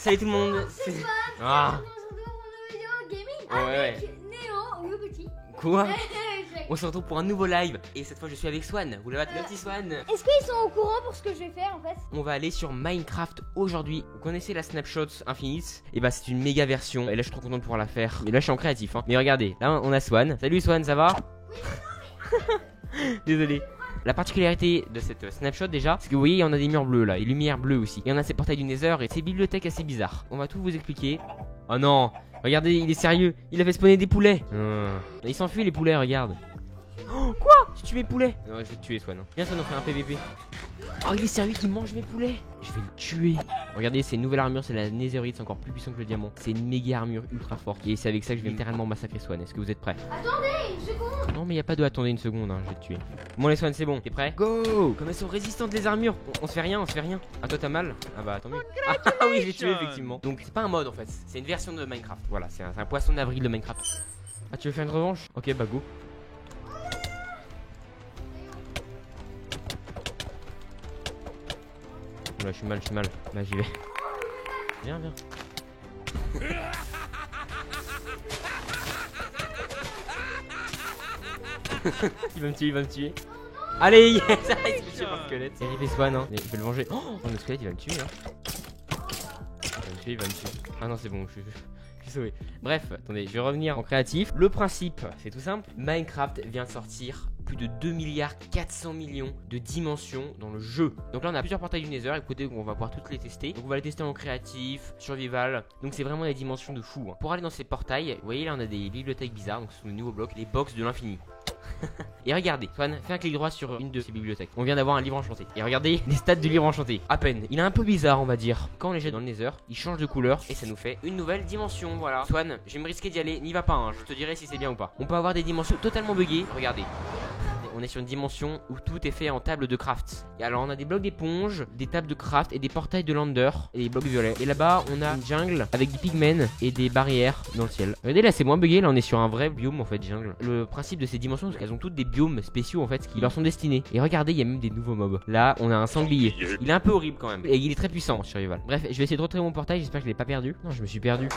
Salut tout le monde. Ah. Ouais. Quoi? On se retrouve pour un nouveau live et cette fois je suis avec Swan. Vous l'avez, le petit Swan. Est-ce qu'ils sont au courant pour ce que je vais faire en fait? On va aller sur Minecraft aujourd'hui. Vous connaissez la Snapshot Infinite? Et bah c'est une méga version. Et là je suis trop content de pouvoir la faire. Mais là je suis en créatif hein. Mais regardez, là on a Swan. Salut Swan, ça va? Désolé. La particularité de cette snapshot déjà, c'est que vous voyez, il y en a des murs bleus là, et lumière bleue aussi. Il y en a ces portails du Nether et ces bibliothèques assez bizarres. On va tout vous expliquer. Oh non, regardez, il est sérieux. Il a fait spawner des poulets. Il s'enfuit les poulets, regarde. Oh, quoi? Tu tues mes poulets? Non, je vais te tuer, Swan. Viens, Swan, on fait un PVP. Oh, il est sérieux qu'il mange mes poulets? Je vais le tuer. Regardez, c'est une nouvelle armure, c'est la Netherite, c'est encore plus puissant que le diamant. C'est une méga armure ultra forte. Et c'est avec ça que je vais littéralement massacrer Swan. Est-ce que vous êtes prêts? Attendez une seconde. Non, mais y a pas de attendez une seconde, hein, je vais te tuer. Bon, les Swan, c'est bon. T'es prêt? Go! Comme elles sont résistantes les armures. On se fait rien, on se fait rien. Ah, toi t'as mal? Ah bah tant mieux. Ah oui, je l'ai tué effectivement. Donc c'est pas un mode en fait, c'est une version de Minecraft. Voilà, c'est un poisson d'avril de Minecraft. Ah, tu veux faire une revanche? Ok, bah go. Là, je suis mal. Là, j'y vais. Viens. il va me tuer. Allez, yes! Il se fait tuer par le squelette. C'est arrivé Swan, hein. Je vais le venger. Oh, le squelette, il va me tuer, hein. Il va me tuer. Ah non, c'est bon, je suis sauvé. Bref, attendez, je vais revenir en créatif. Le principe, c'est tout simple. Minecraft vient de sortir plus de 2 milliards 400 millions de dimensions dans le jeu. Donc là on a plusieurs portails du Nether. Écoutez, on va pouvoir toutes les tester. Donc on va les tester en créatif, survival. Donc c'est vraiment des dimensions de fou hein. Pour aller dans ces portails, vous voyez là on a des bibliothèques bizarres. Donc ce sont les nouveaux blocs, les box de l'infini. Et regardez, Swan, fais un clic droit sur une de ces bibliothèques. On vient d'avoir un livre enchanté. Et regardez les stats du livre enchanté. À peine. Il est un peu bizarre, on va dire. Quand on les jette dans le Nether, il change de couleur et ça nous fait une nouvelle dimension. Voilà. Swan, je vais me risquer d'y aller. N'y va pas, hein. Je te dirai si c'est bien ou pas. On peut avoir des dimensions totalement buggées. Regardez. On est sur une dimension où tout est fait en table de craft. Et alors on a des blocs d'éponge, des tables de craft et des portails de lander et des blocs violets. Et là-bas on a une jungle avec des pigmen et des barrières dans le ciel. Regardez là c'est moins bugué, là on est sur un vrai biome en fait jungle. Le principe de ces dimensions c'est qu'elles ont toutes des biomes spéciaux en fait qui leur sont destinés. Et regardez il y a même des nouveaux mobs. Là on a un sanglier. Il est un peu horrible quand même. Et il est très puissant sur survival. Bref je vais essayer de retrouver mon portail, j'espère que je l'ai pas perdu. Non je me suis perdu.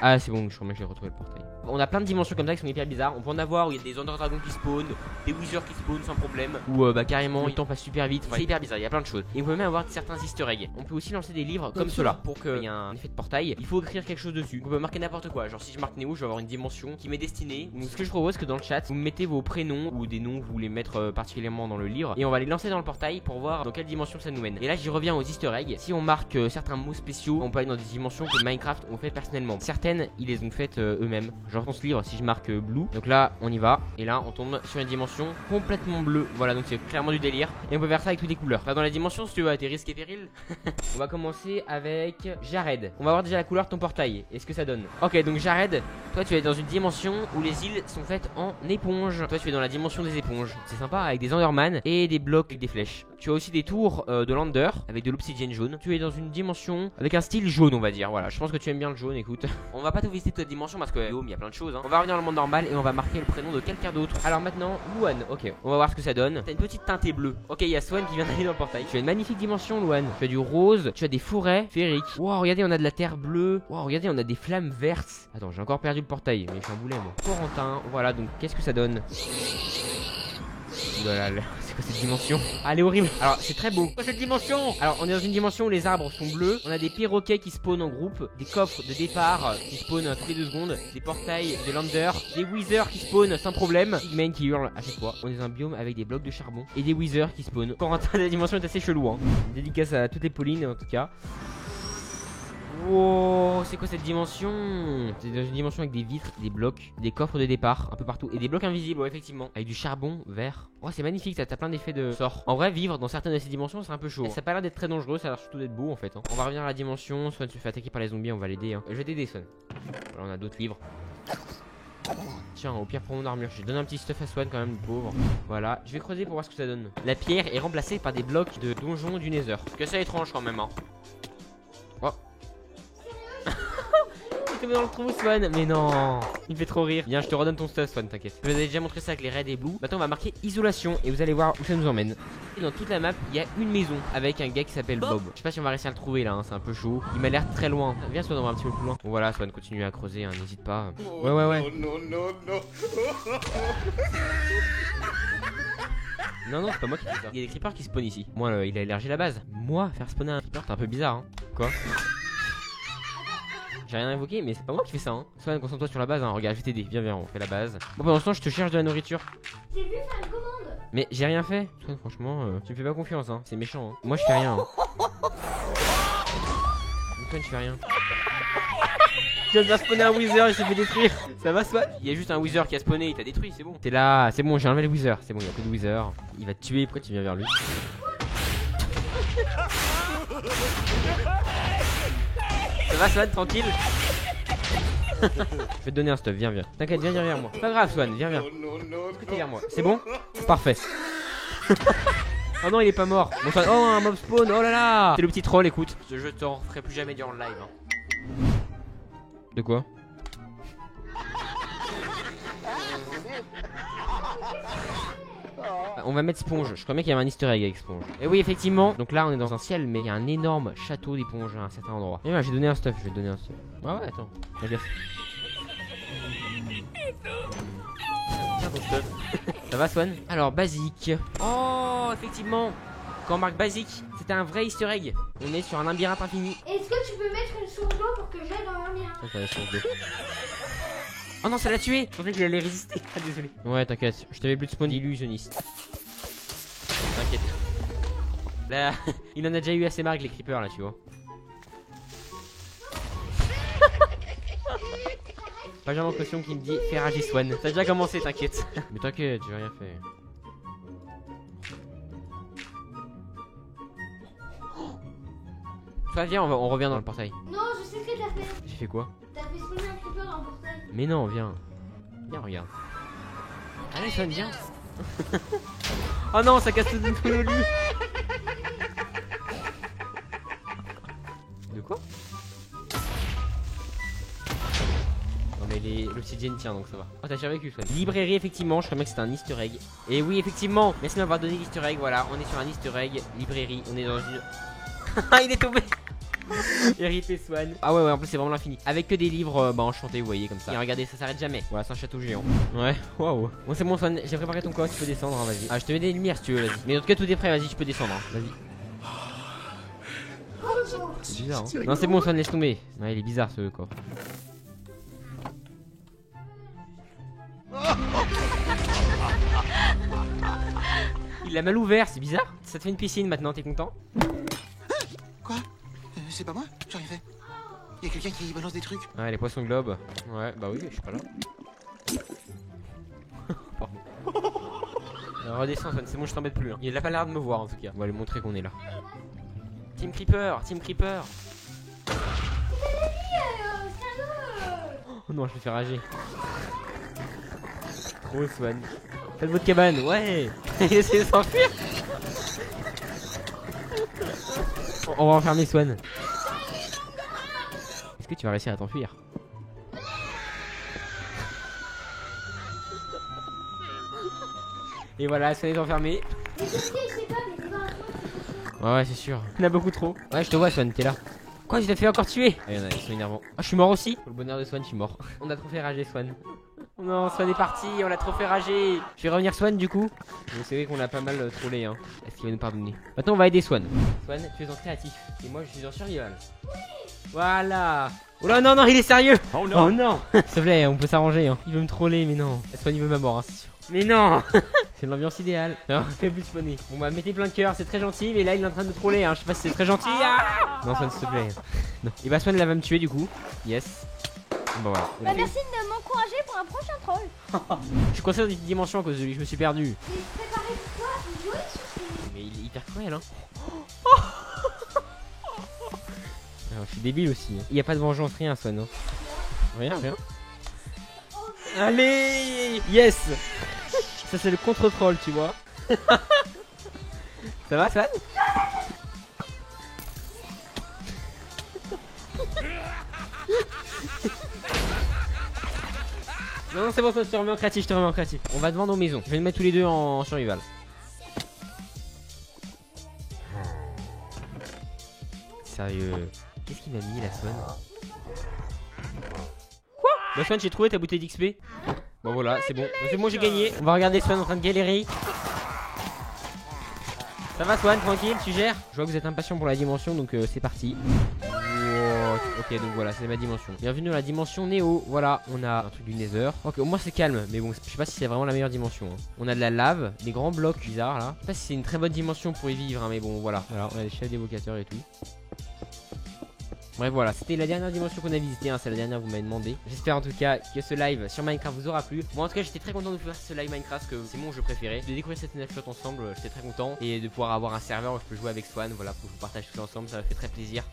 Ah c'est bon, je crois que j'ai retrouvé le portail. On a plein de dimensions comme ça qui sont hyper bizarres. On peut en avoir où il y a des Ender Dragons qui spawnent, des Withers qui spawnent sans problème, ou bah carrément le temps passe super vite. Enfin, c'est hyper bizarre, il y a plein de choses. Et on peut même avoir certains easter eggs. On peut aussi lancer des livres comme cela. Pour qu'il y ait un effet de portail, il faut écrire quelque chose dessus. On peut marquer n'importe quoi. Genre si je marque Néo, je vais avoir une dimension qui m'est destinée. Donc ce que je propose, c'est que dans le chat, vous mettez vos prénoms ou des noms que vous voulez mettre particulièrement dans le livre. Et on va les lancer dans le portail pour voir dans quelle dimension ça nous mène. Et là j'y reviens aux easter eggs. Si on marque certains mots spéciaux, on peut aller dans des dimensions que Minecraft ont fait personnellement. Certaines, ils les ont faites eux-mêmes. Genre dans ce livre, si je marque blue, donc là on y va et là on tombe sur une dimension complètement bleue. Voilà, donc c'est clairement du délire et on peut faire ça avec toutes les couleurs. Là dans la dimension, si tu veux, à tes risques et périls. On va commencer avec Jared. On va voir déjà la couleur de ton portail. Est-ce que ça donne? Ok, donc Jared, toi tu es dans une dimension où les îles sont faites en éponge. Toi tu es dans la dimension des éponges. C'est sympa avec des Enderman et des blocs avec des flèches. Tu as aussi des tours de lander avec de l'obsidienne jaune. Tu es dans une dimension avec un style jaune, on va dire. Voilà, je pense que tu aimes bien le jaune. Écoute, on va pas tout visiter toute la dimension parce que il y a plein de choses. On va revenir dans le monde normal et on va marquer le prénom de quelqu'un d'autre. Alors maintenant, Luan. Ok, on va voir ce que ça donne. T'as une petite teintée bleue. Ok, il y a Swan qui vient d'aller dans le portail. Tu as une magnifique dimension, Luan. Tu as du rose. Tu as des forêts féeriques. Wow, regardez, on a de la terre bleue. Wow, regardez, on a des flammes vertes. Attends, j'ai encore perdu le portail, mais je suis un boulet moi. Corentin. Voilà, donc qu'est-ce que ça donne? Voilà, c'est quoi cette dimension? Ah, elle est horrible. Alors, c'est très beau. Quoi cette dimension? Alors, on est dans une dimension où les arbres sont bleus. On a des perroquets qui spawnent en groupe, des coffres de départ qui spawnent toutes les 2 secondes, des portails, des landers, des withers qui spawnent sans problème, pigmen qui hurlent à chaque fois. On est dans un biome avec des blocs de charbon et des withers qui spawnent. Corentin, la dimension est assez chelou, hein. Dédicace à toutes les Paulines en tout cas. Wow, c'est quoi cette dimension? C'est dans une dimension avec des vitres, des blocs, des coffres de départ un peu partout et des blocs invisibles, ouais, effectivement, avec du charbon vert. Oh, c'est magnifique, ça t'as plein d'effets de sort. En vrai, vivre dans certaines de ces dimensions, c'est un peu chaud. Ça a pas l'air d'être très dangereux, ça a l'air surtout d'être beau en fait. Hein. On va revenir à la dimension. Swan se fait attaquer par les zombies, on va l'aider. Hein. Je vais t'aider, Swan. Voilà, on a d'autres livres. Tiens, au pire pour mon armure, je donne un petit stuff à Swan quand même, le pauvre. Voilà, je vais creuser pour voir ce que ça donne. La pierre est remplacée par des blocs de donjon du Nether. Que c'est étrange quand même, hein. Oh. tombé dans le trou, Swan. Mais non, il me fait trop rire. Viens, je te redonne ton stuff, Swan, t'inquiète. Je vous avais déjà montré ça avec les raids et blue. Maintenant, on va marquer isolation et vous allez voir où ça nous emmène. Et dans toute la map, il y a une maison avec un gars qui s'appelle Bob. Je sais pas si on va réussir à le trouver là, hein, c'est un peu chaud. Il m'a l'air très loin. Viens, Swan, on va un petit peu plus loin. Bon, voilà, Swan, continue à creuser, hein, n'hésite pas. Ouais. Non, c'est pas moi qui fais ça. Il y a des creepers qui spawnent ici. Moi, il a élargi la base. Moi, faire spawner un creeper, c'est un peu bizarre, hein. Quoi? J'ai rien invoqué, mais c'est pas moi qui fais ça, hein. Swan, concentre-toi sur la base, hein. Regarde, je vais t'aider. Viens, on fait la base. Bon, pendant ce temps, je te cherche de la nourriture. J'ai vu faire une commande. Mais j'ai rien fait. Swan, franchement, tu me fais pas confiance, hein. C'est méchant, hein. Moi, je fais rien, hein. Swan, je fais rien. Je viens de spawner un Wither, il s'est fait détruire. Ça va, Swan? Il y a juste un Wither qui a spawné, il t'a détruit, c'est bon. T'es là, c'est bon, j'ai enlevé le Wither. C'est bon, il y a plus de Wither. Il va te tuer, pourquoi tu viens vers lui? Ça va, Swan, tranquille? Je vais te donner un stuff, viens. T'inquiète, viens vers moi. C'est pas grave, Swan, viens. Écoutez vers moi, c'est bon? Parfait. Oh non, il est pas mort. Bon, Swan, oh, un mob spawn, oh là là. C'est le petit troll, écoute. Ce jeu t'en referai plus jamais durant le live, hein. De quoi? On va mettre Sponge. Je crois bien qu'il y avait un easter egg avec Sponge. Et oui, effectivement. Donc là, on est dans un ciel, mais il y a un énorme château d'éponge à un certain endroit. Et voilà, j'ai donné un stuff. Ouais, attends. Regarde. Tiens ton stuff. Ça va, Swan? Alors, basique. Oh, effectivement. Quand on marque basique, c'était un vrai easter egg. On est sur un labyrinthe infini. Est-ce que tu peux mettre une source d'eau pour que j'aille dans un mien? Oh non, ça l'a tué. Je pensais qu'il allait résister. Ah, désolé. Ouais, t'inquiète. Je t'avais plus de spawn illusionniste. T'inquiète. Là, il en a déjà eu assez marre avec les creepers là, tu vois. Benjamin Caution qui me dit fais rager Swan. T'as déjà commencé, t'inquiète. Mais t'inquiète, j'ai rien fait. Enfin, viens, on revient dans le portail. Non, je sais ce que t'as fait. J'ai fait quoi? T'as fait spawner un creeper dans le portail. Mais non, viens. Viens, regarde. Allez, Swan, viens. Oh non, ça casse tout le lit. De quoi? Non mais l'obsidienne tient donc ça va. Oh, t'as survécu, Swan. Librairie, effectivement, je crois bien que c'était un easter egg. Et oui, effectivement, merci de m'avoir donné l'easter egg. Voilà, on est sur un easter egg. Librairie, on est dans une... Ah, il est tombé. RIP Swan. Ah ouais, en plus c'est vraiment l'infini. Avec que des livres enchantés, vous voyez, comme ça. Et regardez, ça s'arrête jamais. Voilà, c'est un château géant. Ouais, waouh. Bon, c'est bon, Swan, j'ai préparé ton coffre, tu peux descendre, hein, vas-y. Ah, je te mets des lumières si tu veux, vas-y. Mais en tout cas, tout est prêt, vas-y, tu peux descendre, hein. Vas-y. C'est bizarre, hein. Non, c'est bon, Swan, laisse tomber. Ouais, il est bizarre ce coffre. Il l'a mal ouvert, c'est bizarre. Ça te fait une piscine maintenant, t'es content? Quoi? C'est pas moi? J'ai rien fait. Y'a quelqu'un qui balance des trucs? Ah, les poissons globes. Ouais, bah oui, je suis pas là. Pardon. Alors, redescends, Swan, c'est bon, je t'embête plus. Hein. Il a pas l'air de me voir en tout cas. On va lui montrer qu'on est là. Team Creeper, Team Creeper. Oh non, je vais faire rager. Trop, Swan. Faites votre cabane, ouais. Essayez de s'enfuir. On va enfermer Swan. Est-ce que tu vas réussir à t'enfuir? Et voilà, Swan est enfermé. Ouais, c'est sûr. Il y en a beaucoup trop. Ouais, je te vois, Swan, t'es là. Quoi, tu t'as fait encore tuer? Ah, y'en a, ils sont énervants. Ah, je suis mort aussi. Pour le bonheur de Swan, je suis mort. On a trop fait rager Swan. Oh non, Swan est parti, on l'a trop fait rager. Je vais revenir Swan du coup. Vous savez qu'on l'a pas mal trollé, hein. Est-ce qu'il va nous pardonner? Maintenant, on va aider Swan. Swan, tu es en créatif. Et moi, je suis en survival. Voilà. Oh là, non, il est sérieux. Oh non. Oh non. S'il te plaît, on peut s'arranger, hein. Il veut me troller, mais non. Swan, il veut ma mort, hein, c'est sûr. Mais non. C'est l'ambiance idéale. Non, fais plus spawner. Bon bah mettez plein de cœur, c'est très gentil, mais là il est en train de me troller, hein. Je sais pas si c'est très gentil. Ah non, Swan, s'il te plaît. Non. Et bah Swan là va me tuer du coup. Yes. Bon voilà. Bah merci de m'encourager pour un prochain troll. Je suis coincé dans une dimension à cause de lui, je me suis perdu. J'ai préparé pour toi une jouer sur ces... Mais il est hyper cruel, hein. Alors, je suis débile aussi. Il n'y a pas de vengeance, rien, Swan. Hein. Rien. Allez. Yes. Ça c'est le contre-troll, tu vois. Ça va, Swan? Non, non, c'est bon, je te remets en créatif, je te remets en créatif. On va devant nos maisons. Je vais nous mettre tous les deux en survival. Sérieux. Qu'est-ce qu'il m'a mis la Swan? Quoi? Bah Swan, j'ai trouvé ta bouteille d'XP. Bon voilà, c'est bon. C'est bon, j'ai gagné. On va regarder Swan en train de galérer. Ça va Swan, tranquille, tu gères? Je vois que vous êtes impatient pour la dimension, donc c'est parti. Wow. Ok, donc voilà, c'est ma dimension. Bienvenue dans la dimension Néo. Voilà, on a un truc du Nether. Ok, au moins c'est calme, mais bon, je sais pas si c'est vraiment la meilleure dimension. Hein. On a de la lave, des grands blocs bizarres là. Je sais pas si c'est une très bonne dimension pour y vivre, hein, mais bon, voilà. Voilà, on a des chefs d'évocateurs et tout. Bref voilà, c'était la dernière dimension qu'on a visitée, hein, c'est la dernière que vous m'avez demandé. J'espère en tout cas que ce live sur Minecraft vous aura plu. Moi en tout cas j'étais très content de vous faire ce live Minecraft, que c'est mon jeu préféré. De découvrir cette snapshot ensemble, j'étais très content. Et de pouvoir avoir un serveur où je peux jouer avec Swan, voilà, pour que je vous partage tout ça ensemble, ça m'a fait très plaisir.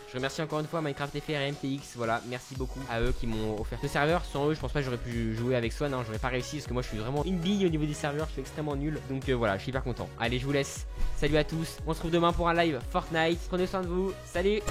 Je remercie encore une fois Minecraft FR et MTX, voilà, merci beaucoup à eux qui m'ont offert ce serveur. Sans eux je pense pas que j'aurais pu jouer avec Swan, hein, j'aurais pas réussi parce que moi je suis vraiment une bille au niveau des serveurs, je suis extrêmement nul. Donc voilà, je suis hyper content. Allez, je vous laisse, salut à tous, on se retrouve demain pour un live Fortnite, prenez soin de vous, salut.